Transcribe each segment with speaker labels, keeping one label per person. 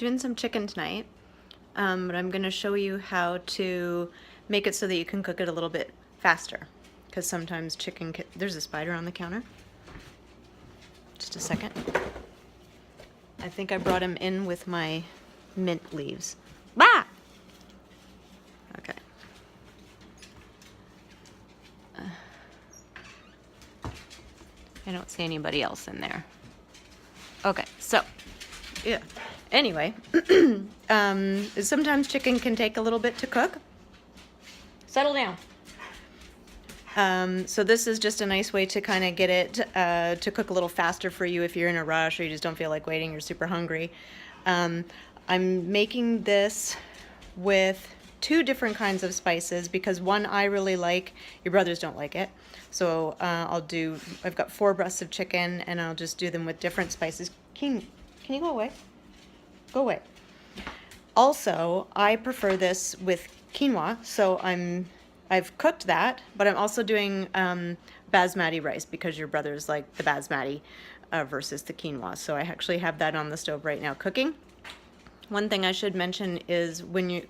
Speaker 1: doing some chicken tonight, but I'm going to show you how to make it so that you can cook it a little bit faster. Because sometimes chicken there's a spider on the counter. Just a second. I think I brought him in with my mint leaves. Bah! Okay. I don't see anybody else in there. Okay, so, yeah. Anyway, sometimes chicken can take a little bit to cook. Settle down. So this is just a nice way to kind of get it to cook a little faster for you if you're in a rush or you just don't feel like waiting, you're super hungry. I'm making this with 2 different kinds of spices because one I really like, your brothers don't like it. So I've got 4 breasts of chicken and I'll just do them with different spices. Can you go away? Go away. Also, I prefer this with quinoa, so I've cooked that, but I'm also doing basmati rice because your brothers like the basmati versus the quinoa. So I actually have that on the stove right now cooking. One thing I should mention is quinoa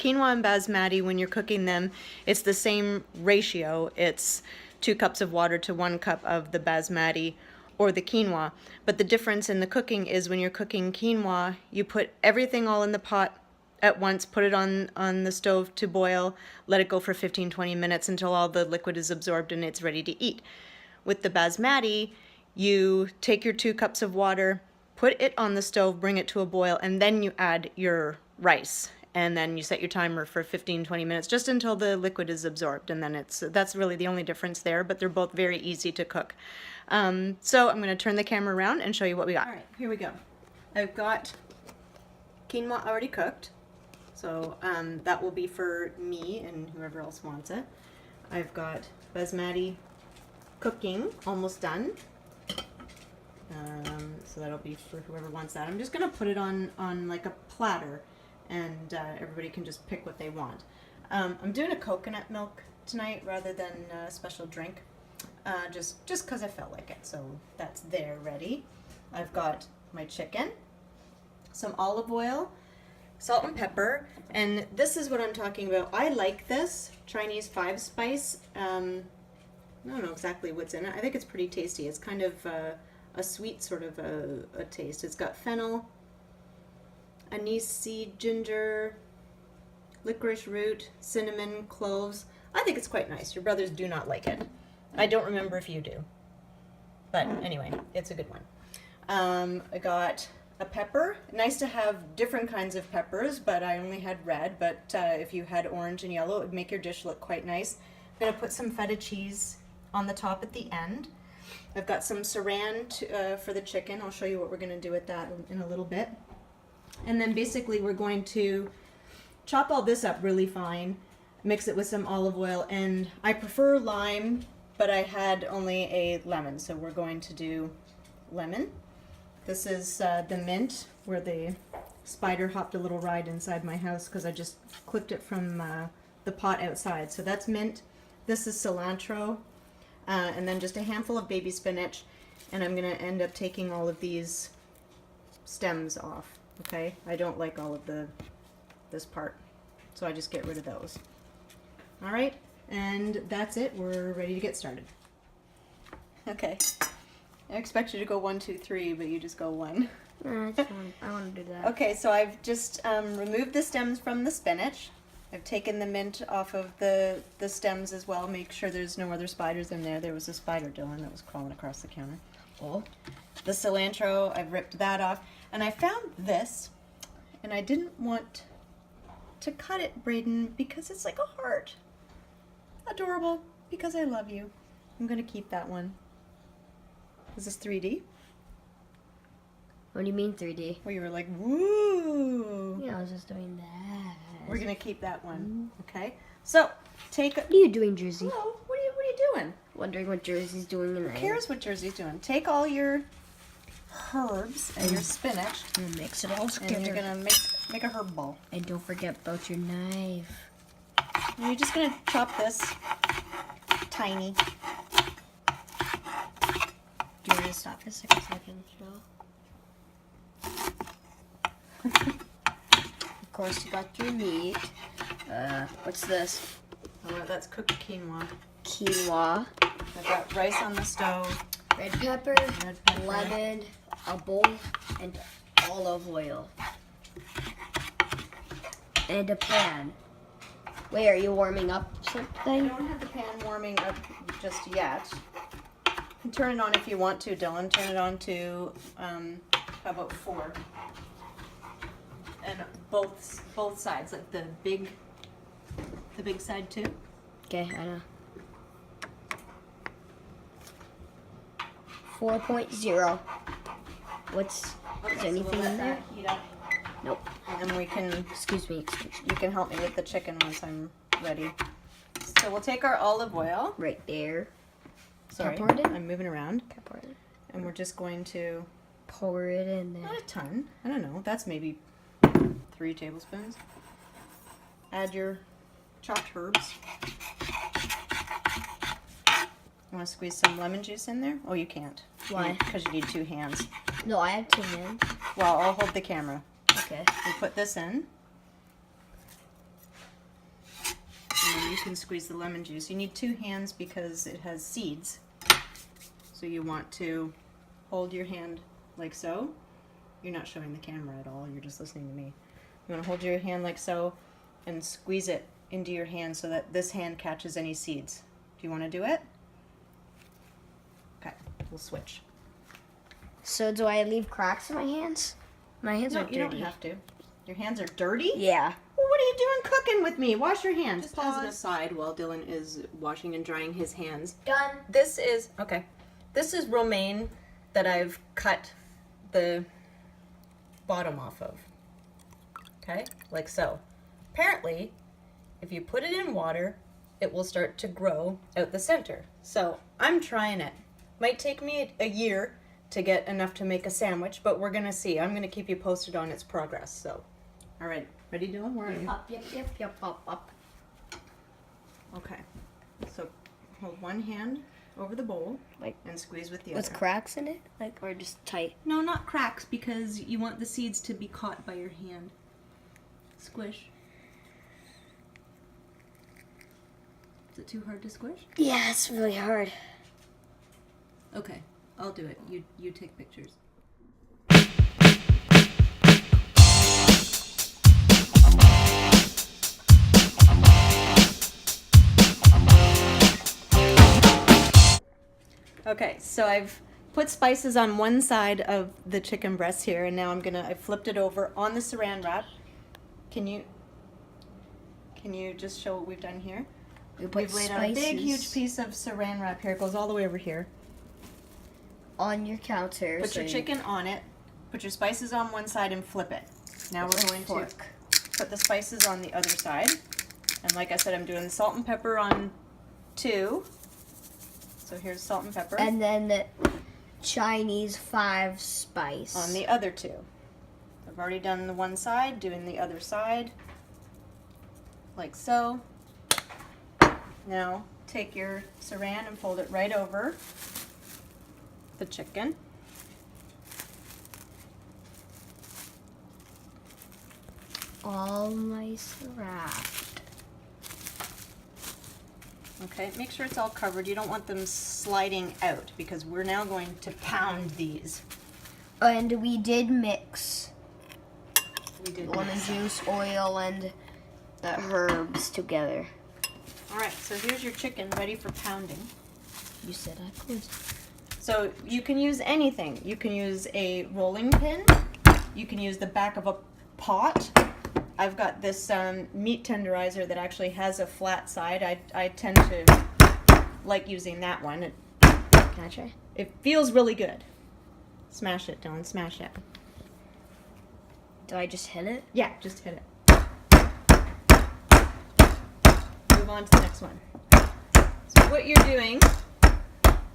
Speaker 1: and basmati, when you're cooking them, it's the same ratio. It's 2 cups of water to 1 cup of the basmati or the quinoa. But the difference in the cooking is when you're cooking quinoa, you put everything all in the pot at once, put it on the stove to boil, let it go for 15-20 minutes until all the liquid is absorbed and it's ready to eat. With the basmati, you take your 2 cups of water, put it on the stove, bring it to a boil, and then you add your rice. And then you set your timer for 15-20 minutes just until the liquid is absorbed. And then that's really the only difference there, but they're both very easy to cook. So I'm going to turn the camera around and show you what we got. All right, here we go. I've got quinoa already cooked. So that will be for me and whoever else wants it. I've got basmati cooking, almost done. So that'll be for whoever wants that. I'm just going to put it on like a platter, and everybody can just pick what they want. I'm doing a coconut milk tonight rather than a special drink, just because I felt like it. So that's there ready. I've got my chicken, some olive oil, salt and pepper, and this is what I'm talking about. I like this Chinese 5-spice. I don't know exactly what's in it. I think it's pretty tasty. It's kind of a sweet sort of a taste. It's got fennel, anise seed, ginger, licorice root, cinnamon, cloves. I think it's quite nice. Your brothers do not like it. I don't remember if you do. But anyway, it's a good one. I got a pepper. Nice to have different kinds of peppers, but I only had red. But if you had orange and yellow, it would make your dish look quite nice. I'm going to put some feta cheese on the top at the end. I've got some saran for the chicken. I'll show you what we're going to do with that in a little bit. And then basically we're going to chop all this up really fine, mix it with some olive oil, and I prefer lime, but I had only a lemon, so we're going to do lemon. This is the mint, where the spider hopped a little ride inside my house because I just clipped it from the pot outside. So that's mint. This is cilantro, and then just a handful of baby spinach, and I'm going to end up taking all of these stems off. Okay, I don't like all of this part, so I just get rid of those. All right, and that's it. We're ready to get started. Okay, I expect you to go 1, 2, 3, but you just go 1.
Speaker 2: I want to do that.
Speaker 1: Okay, so I've just removed the stems from the spinach. I've taken the mint off of the stems as well. Make sure there's no other spiders in there. There was a spider, Dylan, that was crawling across the counter. Oh. The cilantro, I've ripped that off. And I found this, and I didn't want to cut it, Braden, because it's like a heart. Adorable, because I love you. I'm going to keep that one. Is this 3D?
Speaker 2: What do you mean 3D?
Speaker 1: Well, you were like, woo!
Speaker 2: Yeah, I was just doing that.
Speaker 1: We're going to keep that one, okay? So, take a...
Speaker 2: What are you doing, Jersey?
Speaker 1: Hello, what are you doing?
Speaker 2: Wondering what Jersey's doing in there.
Speaker 1: Who cares what Jersey's doing? Take all your herbs and your spinach,
Speaker 2: and mix it all together.
Speaker 1: and you're gonna make a herb ball.
Speaker 2: And don't forget about your knife.
Speaker 1: And you're just gonna chop this tiny.
Speaker 2: Do you want to stop for a second so I can show? Of course, you got your meat. What's this?
Speaker 1: Oh, that's cooked quinoa.
Speaker 2: Quinoa,
Speaker 1: I've got rice on the stove.
Speaker 2: red pepper,
Speaker 1: Red pepper.
Speaker 2: lemon, a bowl, and olive oil. And a pan. Wait, are you warming up
Speaker 1: I
Speaker 2: something?
Speaker 1: don't have the pan warming up just yet. You can turn it on if you want to, Dylan. Turn it on to, how about 4? And both sides, like the big side too.
Speaker 2: Okay, I know. 4.0. Is there anything in there?
Speaker 1: Heat up,
Speaker 2: Nope.
Speaker 1: and then we can.
Speaker 2: Excuse me.
Speaker 1: You can help me with the chicken once I'm ready. So we'll take our olive oil.
Speaker 2: Right there.
Speaker 1: Sorry,
Speaker 2: pour it in?
Speaker 1: I'm moving around,
Speaker 2: Okay, pour it in.
Speaker 1: and we're just going to.
Speaker 2: Pour it in there.
Speaker 1: Not a ton. I don't know. That's maybe 3 tablespoons. Add your chopped herbs. You want to squeeze some lemon juice in there? Oh, you can't.
Speaker 2: Why?
Speaker 1: Because you need 2 hands.
Speaker 2: No, I have 2 hands.
Speaker 1: Well, I'll hold the camera.
Speaker 2: Okay.
Speaker 1: We put this in. And then you can squeeze the lemon juice. You need 2 hands because it has seeds. So you want to hold your hand like so. You're not showing the camera at all. You're just listening to me. You want to hold your hand like so and squeeze it into your hand so that this hand catches any seeds. Do you want to do it? Okay, we'll switch.
Speaker 2: So do I leave cracks in my hands? My hands
Speaker 1: No,
Speaker 2: are dirty.
Speaker 1: you don't have to. Your hands are dirty?
Speaker 2: Yeah.
Speaker 1: Well, what are you doing cooking with me? Wash your hands. Just as an aside while Dylan is washing and drying his hands.
Speaker 2: Done.
Speaker 1: This is romaine that I've cut the bottom off of. Okay? Like so. Apparently, if you put it in water, it will start to grow out the center. So, I'm trying it. Might take me a year to get enough to make a sandwich, but we're gonna see. I'm gonna keep you posted on its progress. So, all right, ready, Dylan? Where are you?
Speaker 2: Up, yep, up.
Speaker 1: Okay. So, hold one hand over the bowl,
Speaker 2: Like,
Speaker 1: and squeeze with the
Speaker 2: with
Speaker 1: other.
Speaker 2: cracks in it? Like, or just tight?
Speaker 1: No, not cracks, because you want the seeds to be caught by your hand. Squish. Is it too hard to squish?
Speaker 2: Yeah, it's really hard.
Speaker 1: Okay, I'll do it. You take pictures. Okay, so I've put spices on one side of the chicken breast here, and now I flipped it over on the saran wrap. Can you just show what we've done here? We've laid out a big, huge piece of saran wrap here. It goes all the way over here.
Speaker 2: On your counter.
Speaker 1: Put your chicken on it. Put your spices on one side and flip it. Now we're going to put the spices on the other side. And like I said, I'm doing salt and pepper on 2. So here's salt and pepper.
Speaker 2: And then the Chinese 5 spice.
Speaker 1: On the other 2. I've already done the one side, doing the other side. Like so. Now take your saran and fold it right over the chicken.
Speaker 2: All nice wrapped.
Speaker 1: Okay, make sure it's all covered. You don't want them sliding out because we're now going to pound these.
Speaker 2: And we did mix
Speaker 1: We did
Speaker 2: lemon
Speaker 1: mix.
Speaker 2: juice, oil, and the herbs together.
Speaker 1: All right, so here's your chicken ready for pounding.
Speaker 2: You said I could.
Speaker 1: So you can use anything. You can use a rolling pin. You can use the back of a pot. I've got this meat tenderizer that actually has a flat side. I tend to like using that one.
Speaker 2: Can I try?
Speaker 1: It feels really good. Smash it, Dylan. Smash it.
Speaker 2: Do I just hit it?
Speaker 1: Yeah, just hit it. Move on to the next one. So what you're doing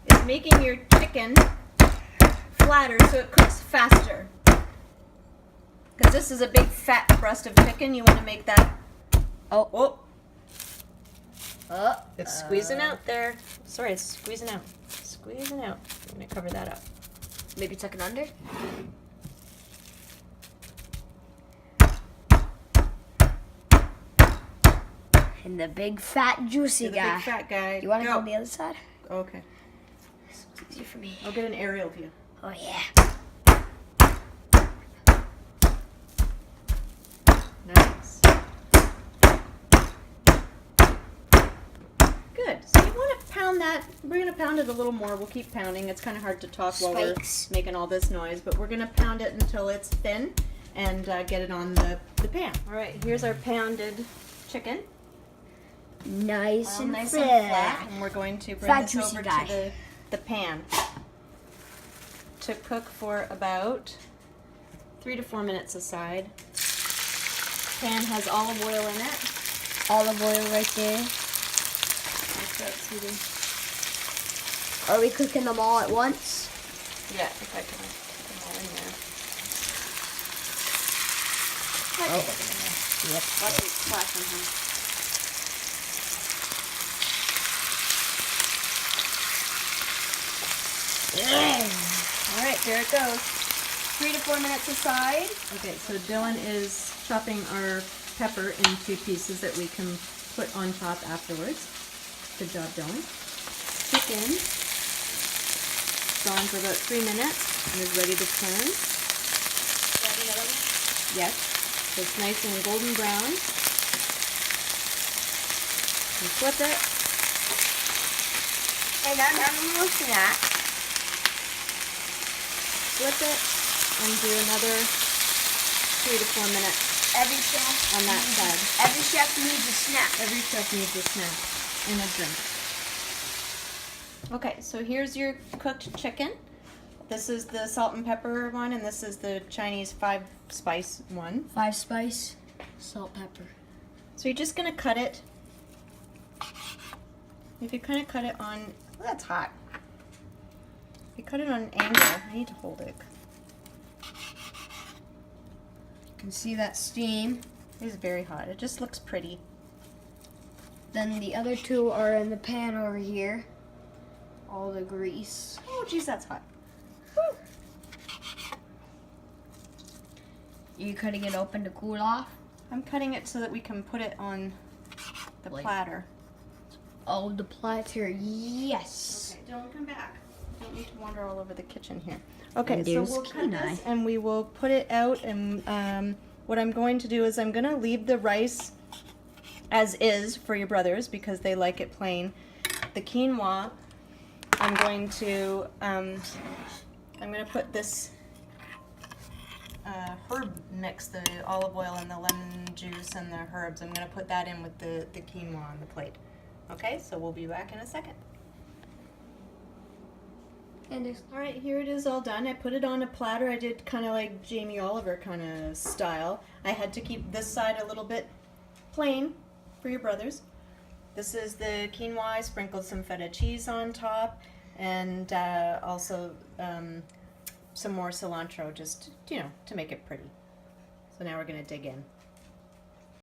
Speaker 1: is making your chicken flatter so it cooks faster. Because this is a big fat breast of chicken, you want to make that. Oh. It's squeezing out there. Sorry, it's squeezing out. Squeezing out. I'm going to cover that up.
Speaker 2: Maybe tuck it under? And the big fat juicy
Speaker 1: You're the
Speaker 2: guy.
Speaker 1: big fat guy.
Speaker 2: You want to
Speaker 1: Go.
Speaker 2: go on the other side?
Speaker 1: Okay.
Speaker 2: It's easier for me.
Speaker 1: I'll get an aerial view.
Speaker 2: Oh yeah.
Speaker 1: Nice. Good. So you want to pound that. We're going to pound it a little more. We'll keep pounding. It's kind of hard to talk while we're
Speaker 2: Spikes.
Speaker 1: making all this noise, but we're going to pound it until it's thin and get it on the pan. All right, here's our pounded chicken.
Speaker 2: Nice and
Speaker 1: Nice
Speaker 2: flat.
Speaker 1: and flat. And we're going to bring
Speaker 2: Fat,
Speaker 1: this
Speaker 2: juicy
Speaker 1: over
Speaker 2: guy.
Speaker 1: to the pan to cook for about 3 to 4 minutes aside. Pan has olive oil in it.
Speaker 2: Olive oil right there.
Speaker 1: Like that, sweetie.
Speaker 2: Are we cooking them all at once?
Speaker 1: Yeah, if I can put them all in there. I can put them in there.
Speaker 2: Yep.
Speaker 1: Watch it splashing, huh? All right, there it goes. 3 to 4 minutes aside. Okay, so Dylan is chopping our pepper into pieces that we can put on top afterwards. Good job, Dylan. Chicken gone for about 3 minutes and is ready to turn. Yes, so it's nice and golden brown. You flip it.
Speaker 2: And I'm looking at.
Speaker 1: Flip it and do another 3 to 4 minutes
Speaker 2: Every chef
Speaker 1: on that side.
Speaker 2: Every chef needs a snack.
Speaker 1: Every chef needs a snack and a drink. Okay, so here's your cooked chicken. This is the salt and pepper one, and this is the Chinese 5-spice one.
Speaker 2: 5 spice, salt, pepper.
Speaker 1: So you're just gonna cut it. If you kind of cut it on, oh, that's hot. If you cut it on an angle, I need to hold it.
Speaker 2: You can see that steam.
Speaker 1: It is very hot. It just looks pretty.
Speaker 2: Then the other 2 are in the pan over here. All the grease.
Speaker 1: Oh, geez, that's hot.
Speaker 2: You cutting it open to cool off?
Speaker 1: I'm cutting it so that we can put it on the
Speaker 2: Like-
Speaker 1: platter.
Speaker 2: Oh, the platter, yes.
Speaker 1: Okay, don't come back. Don't need to wander all over the kitchen here. Okay,
Speaker 2: And
Speaker 1: so
Speaker 2: there's
Speaker 1: we'll cut
Speaker 2: quinoa.
Speaker 1: this and we will put it out. And what I'm going to do is I'm going to leave the rice as is for your brothers because they like it plain. The quinoa, I'm going to put this herb mix, the olive oil and the lemon juice and the herbs. I'm going to put that in with the quinoa on the plate. Okay, so we'll be back in a second. All right, here it is all done. I put it on a platter. I did kind of like Jamie Oliver kind of style. I had to keep this side a little bit plain for your brothers. This is the quinoa. I sprinkled some feta cheese on top and also some more cilantro just, to make it pretty. So now we're going to dig in.